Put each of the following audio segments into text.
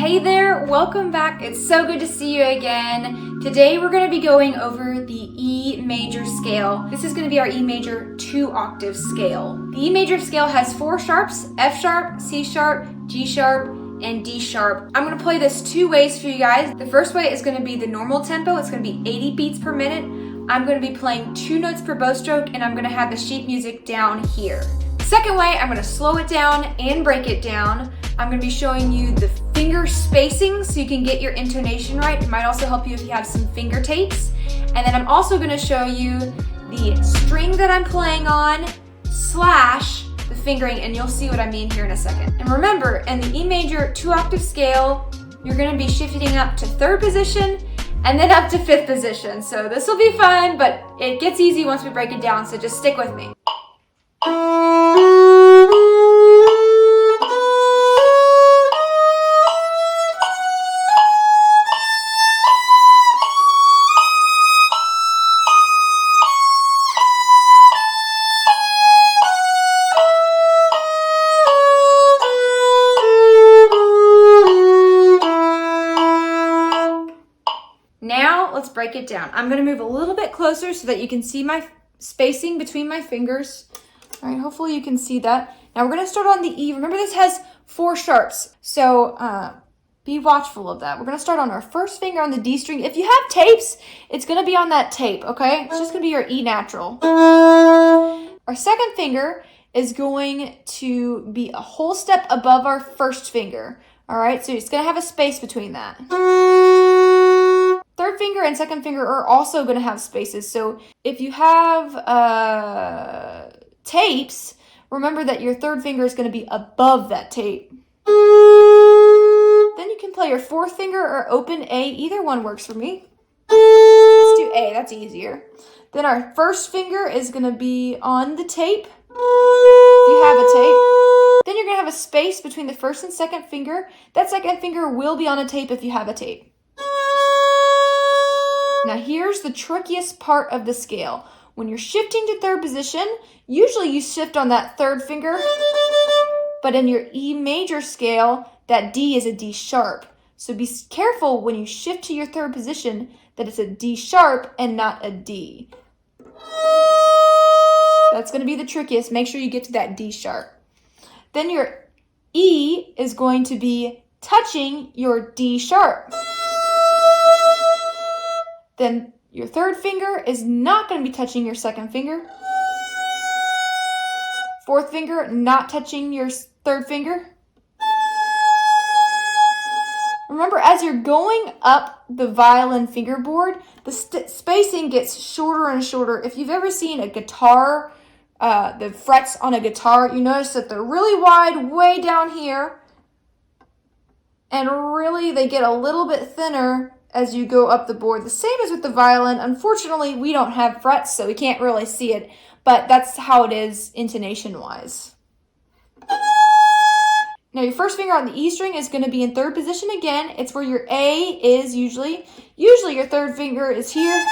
Hey there, welcome back. It's so good to see you again. Today we're going to be going over the E major scale. This is going to be our E major 2-octave scale. The E major scale has 4 sharps, F sharp, C sharp, G sharp, and D sharp. I'm going to play this 2 ways for you guys. The first way is going to be the normal tempo. It's going to be 80 beats per minute. I'm going to be playing 2 notes per bow stroke, and I'm going to have the sheet music down here. The second way, I'm going to slow it down and break it down. I'm going to be showing you the finger spacing so you can get your intonation right. It might also help you if you have some finger tapes. And then I'm also going to show you the string that I'm playing on / the fingering, and you'll see what I mean here in a second. And remember, in the E major 2-octave scale, you're going to be shifting up to 3rd position and then up to 5th position. So this will be fun, but it gets easy once we break it down, so just stick with me. Now let's break it down. I'm going to move a little bit closer so that you can see my spacing between my fingers. All right, hopefully you can see that. Now we're going to start on the E. Remember, this has 4 sharps, so be watchful of that. We're going to start on our first finger on the D string. If you have tapes, it's going to be on that tape, okay? It's just going to be your E natural. Our second finger is going to be a whole step above our first finger. All right, so it's going to have a space between that. Third finger and second finger are also going to have spaces. So if you have tapes, remember that your third finger is going to be above that tape. Then you can play your fourth finger or open A. Either one works for me. Let's do A, that's easier. Then our first finger is going to be on the tape, if you have a tape. Then you're going to have a space between the first and second finger. That second finger will be on a tape if you have a tape. Now here's the trickiest part of the scale. When you're shifting to 3rd position, usually you shift on that 3rd finger, but in your E major scale, that D is a D sharp. So be careful when you shift to your 3rd position that it's a D sharp and not a D. That's going to be the trickiest. Make sure you get to that D sharp. Then your E is going to be touching your D sharp. Then your 3rd finger is not going to be touching your 2nd finger. 4th finger not touching your 3rd finger. Remember, as you're going up the violin fingerboard, the spacing gets shorter and shorter. If you've ever seen a guitar, the frets on a guitar, you notice that they're really wide way down here. And really, they get a little bit thinner as you go up the board. The same as with the violin. Unfortunately, we don't have frets, so we can't really see it, but that's how it is intonation-wise. Now, your first finger on the E string is going to be in 3rd position again. It's where your A is usually. Usually your 3rd finger is here,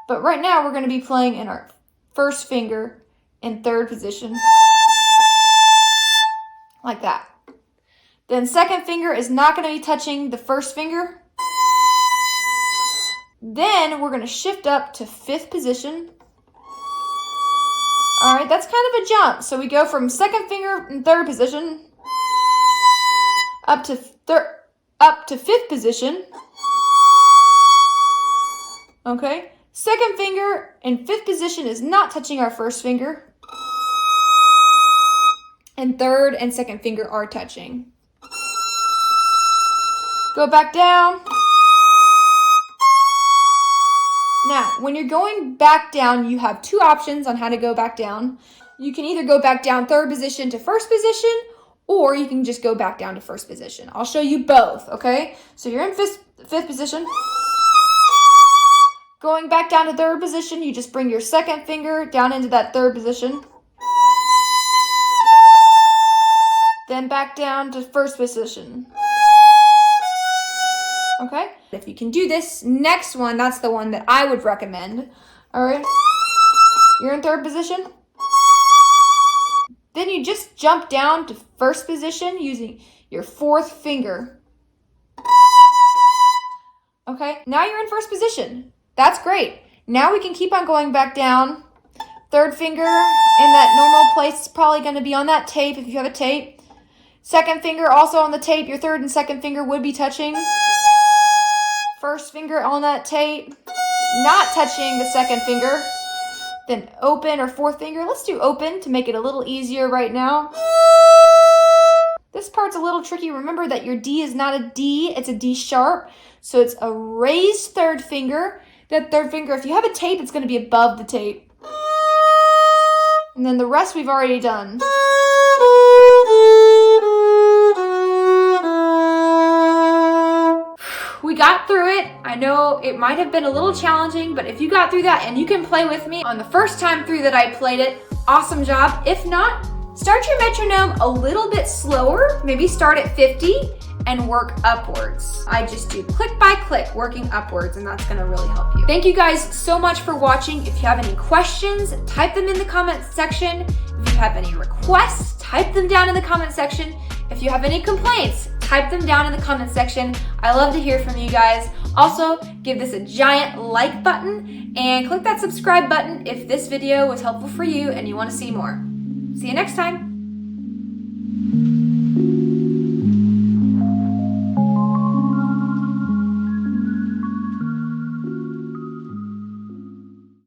but right now we're going to be playing in our first finger in 3rd position, like that. Then 2nd finger is not going to be touching the first finger. Then we're going to shift up to 5th position. All right, that's kind of a jump. So we go from 2nd finger in 3rd position up to 5th position. Okay, 2nd finger in 5th position is not touching our first finger. And 3rd and 2nd finger are touching. Go back down. Now, when you're going back down, you have 2 options on how to go back down. You can either go back down 3rd position to 1st position, or you can just go back down to 1st position. I'll show you both, okay? So you're in 5th position. Going back down to 3rd position, you just bring your 2nd finger down into that 3rd position. Then back down to 1st position. Okay? If you can do this next one, that's the one that I would recommend. All right? You're in 3rd position. Then you just jump down to 1st position using your fourth finger. Okay, now you're in first position. That's great. Now we can keep on going back down. Third finger in that normal place is probably going to be on that tape if you have a tape. Second finger also on the tape. Your third and second finger would be touching. First finger on that tape, not touching the second finger. Then open or fourth finger. Let's do open to make it a little easier right now. This part's a little tricky. Remember that your D is not a D, it's a D sharp. So it's a raised third finger. That third finger, if you have a tape, it's going to be above the tape. And then the rest we've already done. We got through it. I know it might have been a little challenging, but if you got through that and you can play with me on the first time through that I played it, awesome job. If not, start your metronome a little bit slower. Maybe start at 50 and work upwards. I just do click by click, working upwards, and that's gonna really help you. Thank you guys so much for watching. If you have any questions, type them in the comments section. If you have any requests, type them down in the comment section. If you have any complaints, type them down in the comment section. I love to hear from you guys. Also, give this a giant like button and click that subscribe button if this video was helpful for you and you want to see more. See you next time.